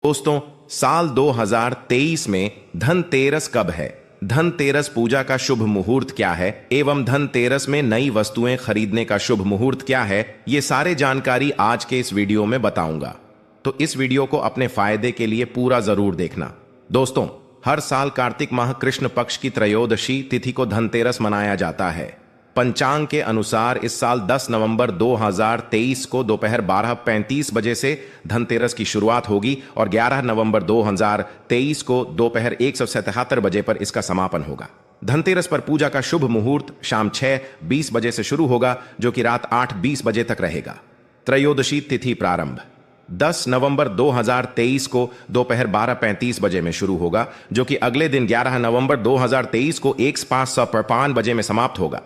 दोस्तों, साल 2023 में धनतेरस कब है, धनतेरस पूजा का शुभ मुहूर्त क्या है एवं धनतेरस में नई वस्तुएं खरीदने का शुभ मुहूर्त क्या है, ये सारे जानकारी आज के इस वीडियो में बताऊंगा। तो इस वीडियो को अपने फायदे के लिए पूरा जरूर देखना। दोस्तों, हर साल कार्तिक माह कृष्ण पक्ष की त्रयोदशी तिथि को धनतेरस मनाया जाता है। पंचांग के अनुसार इस साल 10 नवंबर 2023 को दोपहर 12:35 बजे से धनतेरस की शुरुआत होगी और 11 नवंबर 2023 को दोपहर 1:77 बजे पर इसका समापन होगा। धनतेरस पर पूजा का शुभ मुहूर्त शाम 6:20 बजे से शुरू होगा, जो कि रात 8:20 बजे तक रहेगा। त्रयोदशी तिथि प्रारंभ 10 नवंबर 2023 को दोपहर 12:35 बजे में शुरू होगा, जो कि अगले दिन 11 नवंबर 2023 को 1:55 बजे में समाप्त होगा।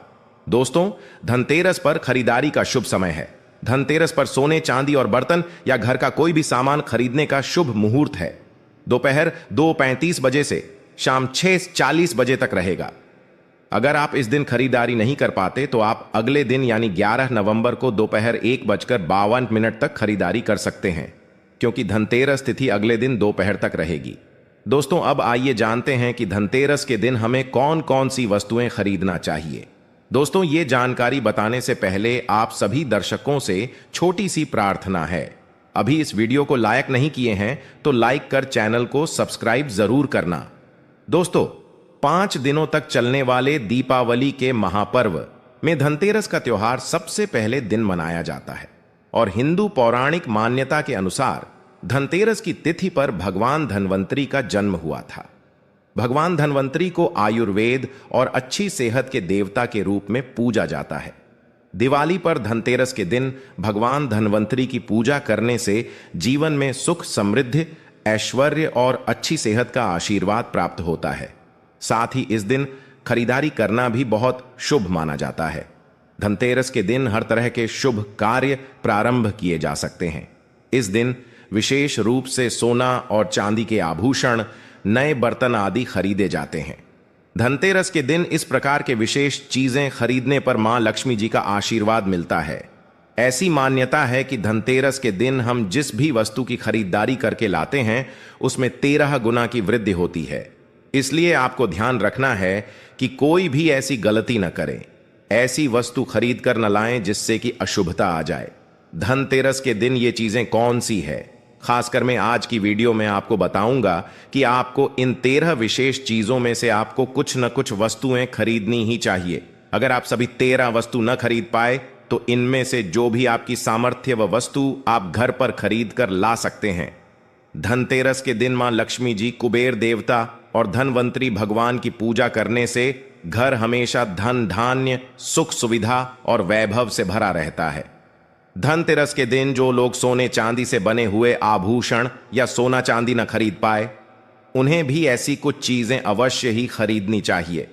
दोस्तों, धनतेरस पर खरीदारी का शुभ समय है। धनतेरस पर सोने, चांदी और बर्तन या घर का कोई भी सामान खरीदने का शुभ मुहूर्त है। दोपहर 2:35 बजे से शाम 6:40 बजे तक रहेगा। अगर आप इस दिन खरीदारी नहीं कर पाते तो आप अगले दिन यानी 11 नवंबर को दोपहर 1:52 तक खरीदारी कर सकते हैं, क्योंकि धनतेरस तिथि अगले दिन दोपहर तक रहेगी। दोस्तों, अब आइए जानते हैं कि धनतेरस के दिन हमें कौन कौन सी वस्तुएं खरीदना चाहिए। दोस्तों, ये जानकारी बताने से पहले आप सभी दर्शकों से छोटी सी प्रार्थना है। अभी इस वीडियो को लाइक नहीं किए हैं तो लाइक कर चैनल को सब्सक्राइब जरूर करना। दोस्तों, 5 दिनों तक चलने वाले दीपावली के महापर्व में धनतेरस का त्योहार सबसे पहले दिन मनाया जाता है और हिंदू पौराणिक मान्यता के अनुसार धनतेरस की तिथि पर भगवान धन्वंतरी का जन्म हुआ था। भगवान धन्वंतरी को आयुर्वेद और अच्छी सेहत के देवता के रूप में पूजा जाता है। दिवाली पर धनतेरस के दिन भगवान धन्वंतरी की पूजा करने से जीवन में सुख, समृद्धि, ऐश्वर्य और अच्छी सेहत का आशीर्वाद प्राप्त होता है। साथ ही इस दिन खरीदारी करना भी बहुत शुभ माना जाता है। धनतेरस के दिन हर तरह के शुभ कार्य प्रारंभ किए जा सकते हैं। इस दिन विशेष रूप से सोना और चांदी के आभूषण, नए बर्तन आदि खरीदे जाते हैं। धनतेरस के दिन इस प्रकार के विशेष चीजें खरीदने पर मां लक्ष्मी जी का आशीर्वाद मिलता है। ऐसी मान्यता है कि धनतेरस के दिन हम जिस भी वस्तु की खरीदारी करके लाते हैं उसमें 13 गुना की वृद्धि होती है। इसलिए आपको ध्यान रखना है कि कोई भी ऐसी गलती न करें, ऐसी वस्तु खरीद कर न लाएं जिससे कि अशुभता आ जाए। धनतेरस के दिन ये चीजें कौन सी है, खासकर मैं आज की वीडियो में आपको बताऊंगा कि आपको इन 13 विशेष चीजों में से आपको कुछ न कुछ वस्तुएं खरीदनी ही चाहिए। अगर आप सभी 13 वस्तु न खरीद पाए तो इनमें से जो भी आपकी सामर्थ्य व वस्तु आप घर पर खरीद कर ला सकते हैं। धनतेरस के दिन मां लक्ष्मी जी, कुबेर देवता और धनवंतरी भगवान की पूजा करने से घर हमेशा धन, धान्य, सुख, सुविधा और वैभव से भरा रहता है। धनतेरस के दिन जो लोग सोने चांदी से बने हुए आभूषण या सोना चांदी न खरीद पाए, उन्हें भी ऐसी कुछ चीजें अवश्य ही खरीदनी चाहिए।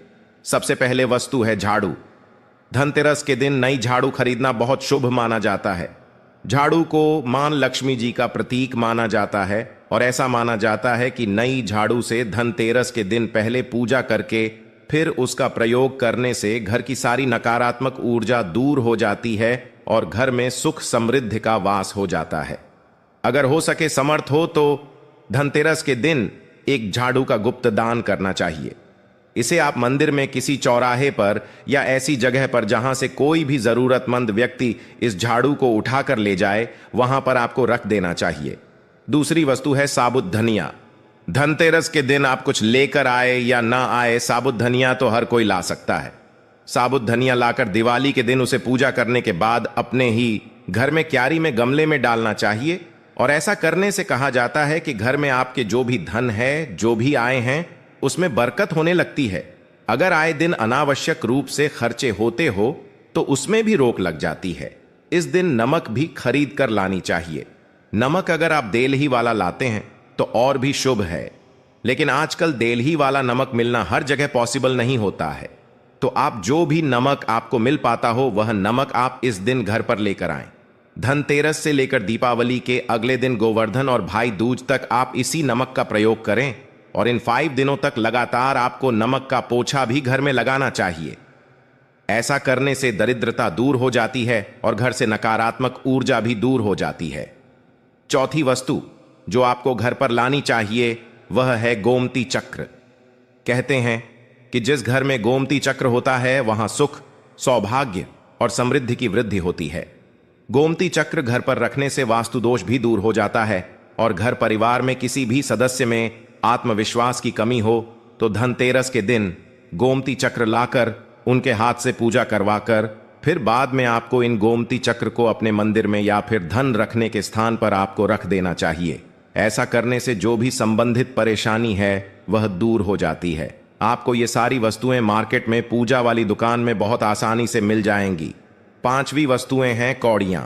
सबसे पहले वस्तु है झाड़ू। धनतेरस के दिन नई झाड़ू खरीदना बहुत शुभ माना जाता है। झाड़ू को मां लक्ष्मी जी का प्रतीक माना जाता है और ऐसा माना जाता है कि नई झाड़ू से धनतेरस के दिन पहले पूजा करके फिर उसका प्रयोग करने से घर की सारी नकारात्मक ऊर्जा दूर हो जाती है और घर में सुख, समृद्धि का वास हो जाता है। अगर हो सके, समर्थ हो तो धनतेरस के दिन एक झाड़ू का गुप्त दान करना चाहिए। इसे आप मंदिर में किसी चौराहे पर या ऐसी जगह पर जहां से कोई भी जरूरतमंद व्यक्ति इस झाड़ू को उठाकर ले जाए, वहां पर आपको रख देना चाहिए। दूसरी वस्तु है साबुत धनिया। धनतेरस के दिन आप कुछ लेकर आए या ना आए, साबुत धनिया तो हर कोई ला सकता है। साबुत धनिया लाकर दिवाली के दिन उसे पूजा करने के बाद अपने ही घर में क्यारी में गमले में डालना चाहिए और ऐसा करने से कहा जाता है कि घर में आपके जो भी धन है, जो भी आए हैं, उसमें बरकत होने लगती है। अगर आए दिन अनावश्यक रूप से खर्चे होते हो तो उसमें भी रोक लग जाती है। इस दिन नमक भी खरीद कर लानी चाहिए। नमक अगर आप देलही वाला लाते हैं तो और भी शुभ है, लेकिन आजकल देलही वाला नमक मिलना हर जगह पॉसिबल नहीं होता है। तो आप जो भी नमक आपको मिल पाता हो वह नमक आप इस दिन घर पर लेकर आएं। धनतेरस से लेकर दीपावली के अगले दिन गोवर्धन और भाई दूज तक आप इसी नमक का प्रयोग करें और इन 5 दिनों तक लगातार आपको नमक का पोछा भी घर में लगाना चाहिए। ऐसा करने से दरिद्रता दूर हो जाती है और घर से नकारात्मक ऊर्जा भी दूर हो जाती है। चौथी वस्तु जो आपको घर पर लानी चाहिए वह है गोमती चक्र। कहते हैं कि जिस घर में गोमती चक्र होता है वहां सुख, सौभाग्य और समृद्धि की वृद्धि होती है। गोमती चक्र घर पर रखने से वास्तु दोष भी दूर हो जाता है और घर परिवार में किसी भी सदस्य में आत्मविश्वास की कमी हो तो धनतेरस के दिन गोमती चक्र लाकर उनके हाथ से पूजा करवाकर फिर बाद में आपको इन गोमती चक्र को अपने मंदिर में या फिर धन रखने के स्थान पर आपको रख देना चाहिए। ऐसा करने से जो भी संबंधित परेशानी है वह दूर हो जाती है। आपको ये सारी वस्तुएं मार्केट में पूजा वाली दुकान में बहुत आसानी से मिल जाएंगी। 5वीं वस्तुएं हैं कौड़ियां।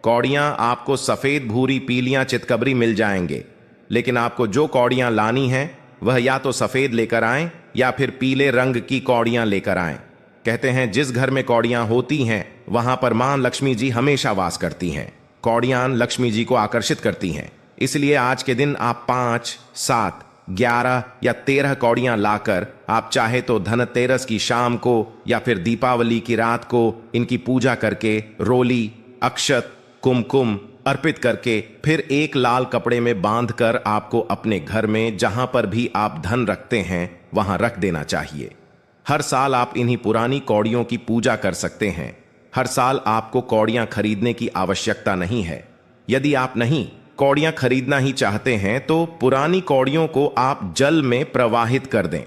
कौड़ियां आपको सफेद, भूरी, पीलियां, चितकबरी मिल जाएंगे, लेकिन आपको जो कौड़ियां लानी है वह या तो सफेद लेकर आएं या फिर पीले रंग की कौड़ियां लेकर आएं। कहते हैं जिस घर में कौड़ियां होती हैं वहां पर मां लक्ष्मी जी हमेशा वास करती हैं। कौड़ियां लक्ष्मी जी को आकर्षित करती हैं, इसलिए आज के दिन आप 5, 7, 11 या 13 कौड़ियां लाकर आप चाहे तो धनतेरस की शाम को या फिर दीपावली की रात को इनकी पूजा करके रोली, अक्षत, कुमकुम अर्पित करके फिर एक लाल कपड़े में बांधकर आपको अपने घर में जहां पर भी आप धन रखते हैं वहां रख देना चाहिए। हर साल आप इन्हीं पुरानी कौड़ियों की पूजा कर सकते हैं। हर साल आपको कौड़ियां खरीदने की आवश्यकता नहीं है। यदि आप नहीं कौड़ियां खरीदना ही चाहते हैं तो पुरानी कौड़ियों को आप जल में प्रवाहित कर दें।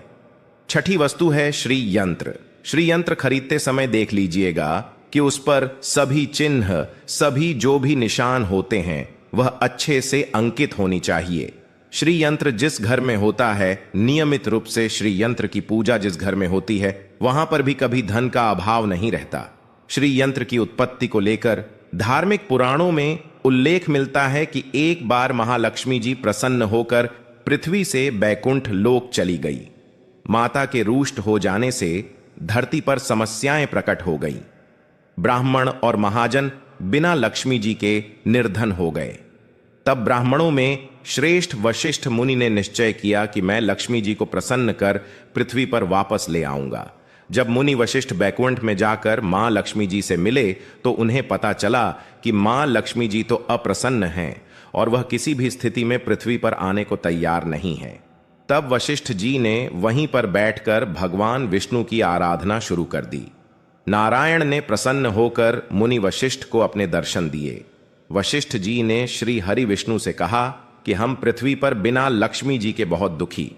6ठी वस्तु है श्री यंत्र। श्री यंत्र खरीदते समय देख लीजिएगा कि उस पर सभी चिन्ह, सभी जो भी निशान होते हैं वह अच्छे से अंकित होनी चाहिए। श्री यंत्र जिस घर में होता है, नियमित रूप से श्री यंत्र की पूजा जिस घर में होती है वहां पर भी कभी धन का अभाव नहीं रहता। श्री यंत्र की उत्पत्ति को लेकर धार्मिक पुराणों में उल्लेख मिलता है कि एक बार महालक्ष्मी जी प्रसन्न होकर पृथ्वी से बैकुंठ लोक चली गई। माता के रुष्ट हो जाने से धरती पर समस्याएं प्रकट हो गईं। ब्राह्मण और महाजन बिना लक्ष्मी जी के निर्धन हो गए। तब ब्राह्मणों में श्रेष्ठ वशिष्ठ मुनि ने निश्चय किया कि मैं लक्ष्मी जी को प्रसन्न कर पृथ्वी पर वापस ले आऊंगा। जब मुनि वशिष्ठ बैकुंठ में जाकर मां लक्ष्मी जी से मिले तो उन्हें पता चला कि मां लक्ष्मी जी तो अप्रसन्न हैं और वह किसी भी स्थिति में पृथ्वी पर आने को तैयार नहीं है। तब वशिष्ठ जी ने वहीं पर बैठकर भगवान विष्णु की आराधना शुरू कर दी। नारायण ने प्रसन्न होकर मुनि वशिष्ठ को अपने दर्शन दिए। वशिष्ठ जी ने श्री हरि विष्णु से कहा कि हम पृथ्वी पर बिना लक्ष्मी जी के बहुत दुखी,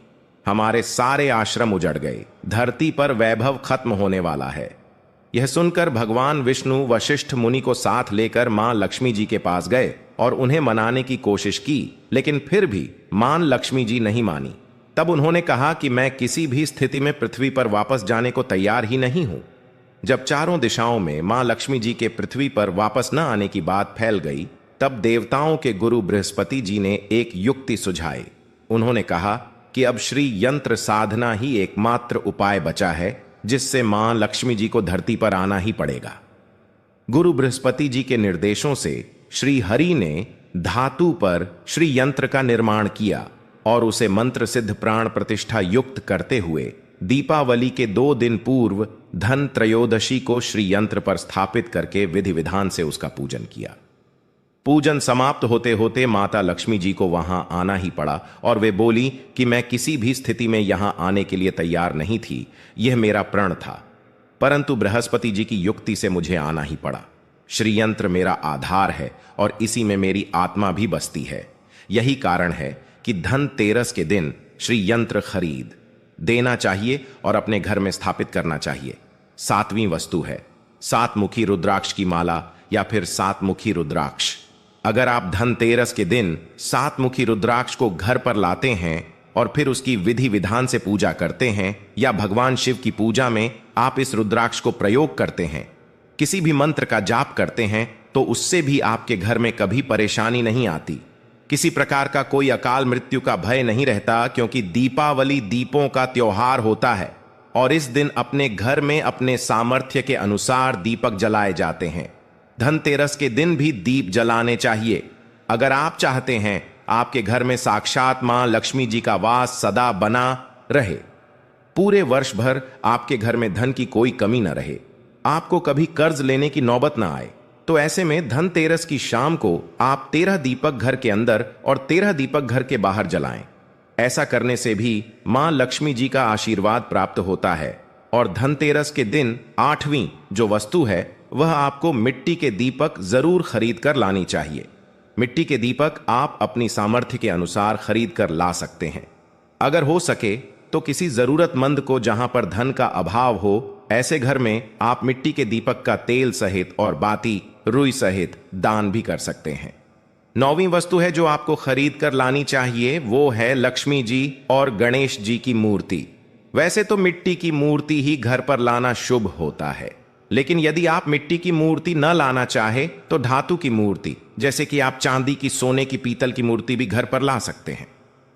हमारे सारे आश्रम उजड़ गए, धरती पर वैभव खत्म होने वाला है। यह सुनकर भगवान विष्णु वशिष्ठ मुनि को साथ लेकर मां लक्ष्मी जी के पास गए और उन्हें मनाने की कोशिश की, लेकिन फिर भी मां लक्ष्मी जी नहीं मानी। तब उन्होंने कहा कि मैं किसी भी स्थिति में पृथ्वी पर वापस जाने को तैयार ही नहीं हूं। जब चारों दिशाओं में मां लक्ष्मी जी के पृथ्वी पर वापस न आने की बात फैल गई, तब देवताओं के गुरु बृहस्पति जी ने एक युक्ति सुझाई। उन्होंने कहा कि अब श्री यंत्र साधना ही एकमात्र उपाय बचा है जिससे मां लक्ष्मी जी को धरती पर आना ही पड़ेगा। गुरु बृहस्पति जी के निर्देशों से श्री हरि ने धातु पर श्री यंत्र का निर्माण किया और उसे मंत्र सिद्ध प्राण प्रतिष्ठा युक्त करते हुए दीपावली के 2 दिन पूर्व धन त्रयोदशी को श्री यंत्र पर स्थापित करके विधि विधान से उसका पूजन किया। पूजन समाप्त होते होते माता लक्ष्मी जी को वहां आना ही पड़ा और वे बोली कि मैं किसी भी स्थिति में यहां आने के लिए तैयार नहीं थी, यह मेरा प्रण था, परंतु बृहस्पति जी की युक्ति से मुझे आना ही पड़ा। श्री यंत्र मेरा आधार है और इसी में मेरी आत्मा भी बसती है। यही कारण है कि धनतेरस के दिन श्री यंत्र खरीद देना चाहिए और अपने घर में स्थापित करना चाहिए। 7वीं वस्तु है 7 मुखी रुद्राक्ष की माला या फिर 7 मुखी रुद्राक्ष। अगर आप धनतेरस के दिन 7 मुखी रुद्राक्ष को घर पर लाते हैं और फिर उसकी विधि विधान से पूजा करते हैं या भगवान शिव की पूजा में आप इस रुद्राक्ष को प्रयोग करते हैं, किसी भी मंत्र का जाप करते हैं, तो उससे भी आपके घर में कभी परेशानी नहीं आती। किसी प्रकार का कोई अकाल मृत्यु का भय नहीं रहता, क्योंकि दीपावली दीपों का त्योहार होता है और इस दिन अपने घर में अपने सामर्थ्य के अनुसार दीपक जलाए जाते हैं। धनतेरस के दिन भी दीप जलाने चाहिए। अगर आप चाहते हैं आपके घर में साक्षात मां लक्ष्मी जी का वास सदा बना रहे, पूरे वर्ष भर आपके घर में धन की कोई कमी न रहे, आपको कभी कर्ज लेने की नौबत न आए, तो ऐसे में धनतेरस की शाम को आप 13 दीपक घर के अंदर और 13 दीपक घर के बाहर जलाएं। ऐसा करने से भी मां लक्ष्मी जी का आशीर्वाद प्राप्त होता है। और धनतेरस के दिन 8वीं जो वस्तु है वह आपको मिट्टी के दीपक जरूर खरीद कर लानी चाहिए। मिट्टी के दीपक आप अपनी सामर्थ्य के अनुसार खरीद कर ला सकते हैं। अगर हो सके तो किसी जरूरतमंद को जहां पर धन का अभाव हो, ऐसे घर में आप मिट्टी के दीपक का तेल सहित और बाती रुई सहित दान भी कर सकते हैं। 9वीं वस्तु है जो आपको खरीद कर लानी चाहिए, वो है लक्ष्मी जी और गणेश जी की मूर्ति। वैसे तो मिट्टी की मूर्ति ही घर पर लाना शुभ होता है, लेकिन यदि आप मिट्टी की मूर्ति न लाना चाहे तो धातु की मूर्ति, जैसे कि आप चांदी की, सोने की, पीतल की मूर्ति भी घर पर ला सकते हैं।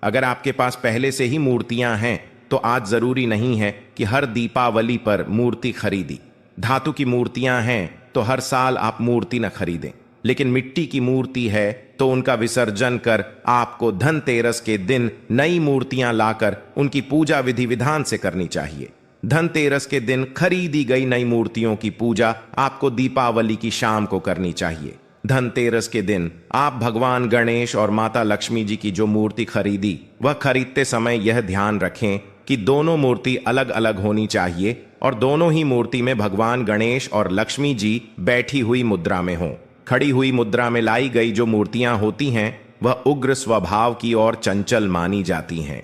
अगर आपके पास पहले से ही मूर्तियां हैं तो आज जरूरी नहीं है कि हर दीपावली पर मूर्ति खरीदी। धातु की मूर्तियां हैं तो हर साल आप मूर्ति न खरीदें, लेकिन मिट्टी की मूर्ति है तो उनका विसर्जन कर आपको धनतेरस के दिन नई मूर्तियां लाकर उनकी पूजा विधि विधान से करनी चाहिए। धनतेरस के दिन खरीदी गई नई मूर्तियों की पूजा आपको दीपावली की शाम को करनी चाहिए। धनतेरस के दिन आप भगवान गणेश और माता लक्ष्मी जी की जो मूर्ति खरीदी, वह खरीदते समय यह ध्यान रखें कि दोनों मूर्ति अलग अलग होनी चाहिए और दोनों ही मूर्ति में भगवान गणेश और लक्ष्मी जी बैठी हुई मुद्रा में हों। खड़ी हुई मुद्रा में लाई गई जो मूर्तियां होती हैं वह उग्र स्वभाव की और चंचल मानी जाती हैं।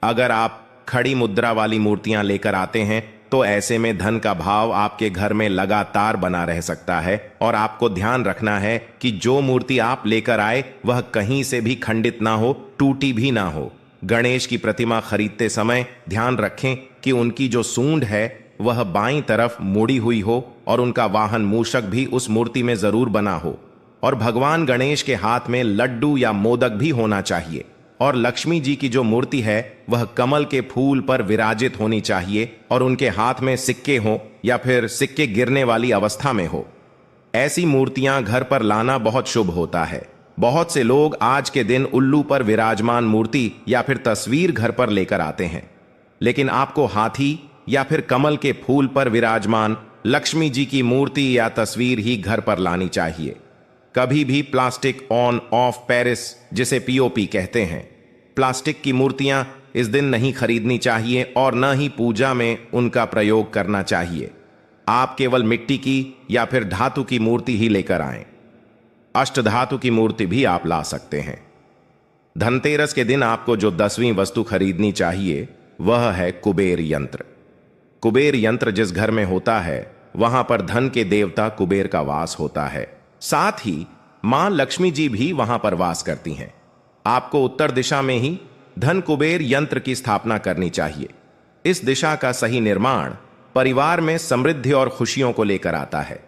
अगर आप खड़ी मुद्रा वाली मूर्तियां लेकर आते हैं तो ऐसे में धन का भाव आपके घर में लगातार बना रह सकता है। और आपको ध्यान रखना है कि जो मूर्ति आप लेकर आए वह कहीं से भी खंडित ना हो, टूटी भी ना हो। गणेश की प्रतिमा खरीदते समय ध्यान रखें कि उनकी जो सूंड है वह बाईं तरफ मुड़ी हुई हो और उनका वाहन मूषक भी उस मूर्ति में जरूर बना हो। और भगवान गणेश के हाथ में लड्डू या मोदक भी होना चाहिए। और लक्ष्मी जी की जो मूर्ति है वह कमल के फूल पर विराजित होनी चाहिए और उनके हाथ में सिक्के हों या फिर सिक्के गिरने वाली अवस्था में हो। ऐसी मूर्तियां घर पर लाना बहुत शुभ होता है। बहुत से लोग आज के दिन उल्लू पर विराजमान मूर्ति या फिर तस्वीर घर पर लेकर आते हैं, लेकिन आपको हाथी या फिर कमल के फूल पर विराजमान लक्ष्मी जी की मूर्ति या तस्वीर ही घर पर लानी चाहिए। कभी भी प्लास्टिक ऑन ऑफ पेरिस, जिसे पीओपी कहते हैं, प्लास्टिक की मूर्तियां इस दिन नहीं खरीदनी चाहिए और न ही पूजा में उनका प्रयोग करना चाहिए। आप केवल मिट्टी की या फिर धातु की मूर्ति ही लेकर आएं। अष्टधातु की मूर्ति भी आप ला सकते हैं। धनतेरस के दिन आपको जो 10वीं वस्तु खरीदनी चाहिए वह है कुबेर यंत्र। कुबेर यंत्र जिस घर में होता है वहां पर धन के देवता कुबेर का वास होता है। साथ ही मां लक्ष्मी जी भी वहां पर वास करती हैं। आपको उत्तर दिशा में ही धन कुबेर यंत्र की स्थापना करनी चाहिए। इस दिशा का सही निर्माण परिवार में समृद्धि और खुशियों को लेकर आता है।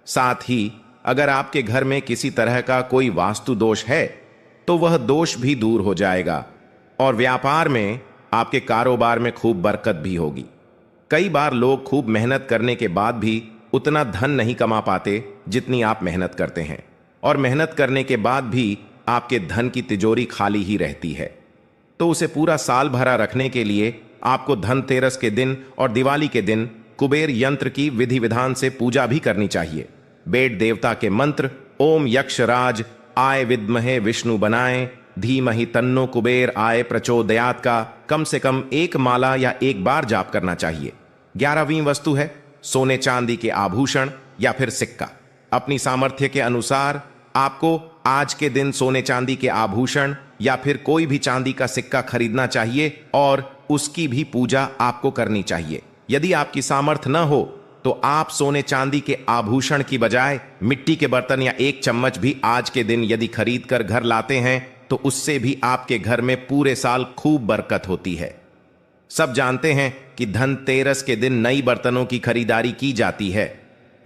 साथ ही अगर आपके घर में किसी तरह का कोई वास्तु दोष है तो वह दोष भी दूर हो जाएगा और व्यापार में, आपके कारोबार में खूब बरकत भी होगी। कई बार लोग खूब मेहनत करने के बाद भी उतना धन नहीं कमा पाते जितनी आप मेहनत करते हैं, और मेहनत करने के बाद भी आपके धन की तिजोरी खाली ही रहती है। तो उसे पूरा साल भरा रखने के लिए आपको धनतेरस के दिन और दिवाली के दिन कुबेर यंत्र की विधि विधान से पूजा भी करनी चाहिए। बेट देवता के मंत्र ओम यक्षराज आय विद्महे विष्णु बनाए धीमहि तन्नो कुबेर आय प्रचोदयात का कम से कम 1 माला या 1 बार जाप करना चाहिए। 11वीं वस्तु है सोने चांदी के आभूषण या फिर सिक्का। अपनी सामर्थ्य के अनुसार आपको आज के दिन सोने चांदी के आभूषण या फिर कोई भी चांदी का सिक्का खरीदना चाहिए और उसकी भी पूजा आपको करनी चाहिए। यदि आपकी सामर्थ्य न हो तो आप सोने चांदी के आभूषण की बजाय मिट्टी के बर्तन या 1 चम्मच भी आज के दिन यदि खरीद कर घर लाते हैं तो उससे भी आपके घर में पूरे साल खूब बरकत होती है। सब जानते हैं कि धनतेरस के दिन नई बर्तनों की खरीदारी की जाती है,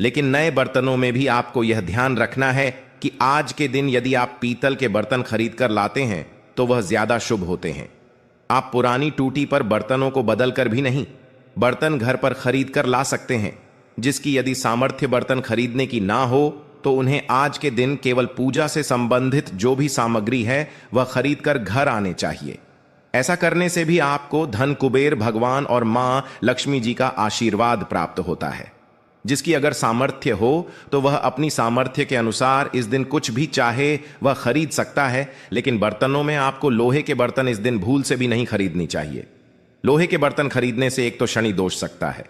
लेकिन नए बर्तनों में भी आपको यह ध्यान रखना है कि आज के दिन यदि आप पीतल के बर्तन खरीद कर लाते हैं तो वह ज्यादा शुभ होते हैं। आप पुरानी टूटी पर बर्तनों को बदल कर भी नहीं, बर्तन घर पर खरीद कर ला सकते हैं। जिसकी यदि सामर्थ्य बर्तन खरीदने की ना हो तो उन्हें आज के दिन केवल पूजा से संबंधित जो भी सामग्री है वह खरीद कर घर आने चाहिए। ऐसा करने से भी आपको धन कुबेर भगवान और मां लक्ष्मी जी का आशीर्वाद प्राप्त होता है। जिसकी अगर सामर्थ्य हो तो वह अपनी सामर्थ्य के अनुसार इस दिन कुछ भी चाहे वह खरीद सकता है, लेकिन बर्तनों में आपको लोहे के बर्तन इस दिन भूल से भी नहीं खरीदनी चाहिए। लोहे के बर्तन खरीदने से एक तो शनि दोष सकता है,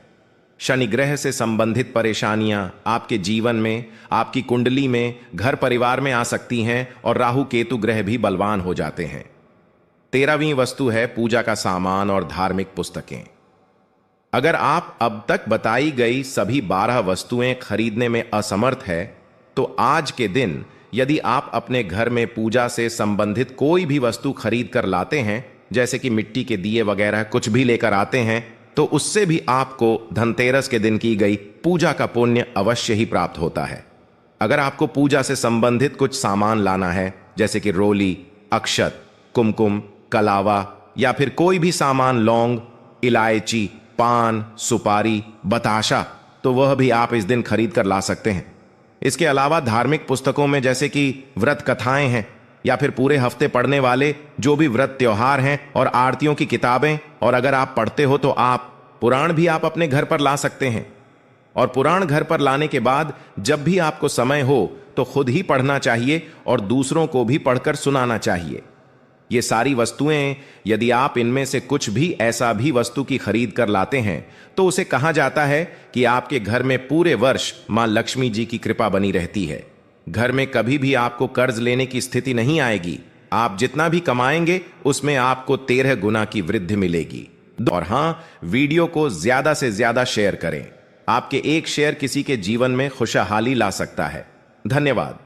शनि ग्रह से संबंधित परेशानियां आपके जीवन में, आपकी कुंडली में, घर परिवार में आ सकती हैं और राहु केतु ग्रह भी बलवान हो जाते हैं। 13वीं वस्तु है पूजा का सामान और धार्मिक पुस्तकें। अगर आप अब तक बताई गई सभी 12 वस्तुएं खरीदने में असमर्थ है तो आज के दिन यदि आप अपने घर में पूजा से संबंधित कोई भी वस्तु खरीद कर लाते हैं, जैसे कि मिट्टी के दिए वगैरह कुछ भी लेकर आते हैं, तो उससे भी आपको धनतेरस के दिन की गई पूजा का पुण्य अवश्य ही प्राप्त होता है। अगर आपको पूजा से संबंधित कुछ सामान लाना है, जैसे कि रोली, अक्षत, कुमकुम, कलावा या फिर कोई भी सामान, लौंग, इलायची, पान, सुपारी, बताशा, तो वह भी आप इस दिन खरीद कर ला सकते हैं। इसके अलावा धार्मिक पुस्तकों में जैसे कि व्रत कथाएं हैं या फिर पूरे हफ्ते पढ़ने वाले जो भी व्रत त्योहार हैं और आरतियों की किताबें, और अगर आप पढ़ते हो तो आप पुराण भी आप अपने घर पर ला सकते हैं। और पुराण घर पर लाने के बाद जब भी आपको समय हो तो खुद ही पढ़ना चाहिए और दूसरों को भी पढ़कर सुनाना चाहिए। ये सारी वस्तुएं यदि आप इनमें से कुछ भी ऐसा भी वस्तु की खरीद कर लाते हैं तो उसे कहा जाता है कि आपके घर में पूरे वर्ष मां लक्ष्मी जी की कृपा बनी रहती है। घर में कभी भी आपको कर्ज लेने की स्थिति नहीं आएगी। आप जितना भी कमाएंगे उसमें आपको 13 गुना की वृद्धि मिलेगी। और हां, वीडियो को ज्यादा से ज्यादा शेयर करें। आपके एक शेयर किसी के जीवन में खुशहाली ला सकता है। धन्यवाद।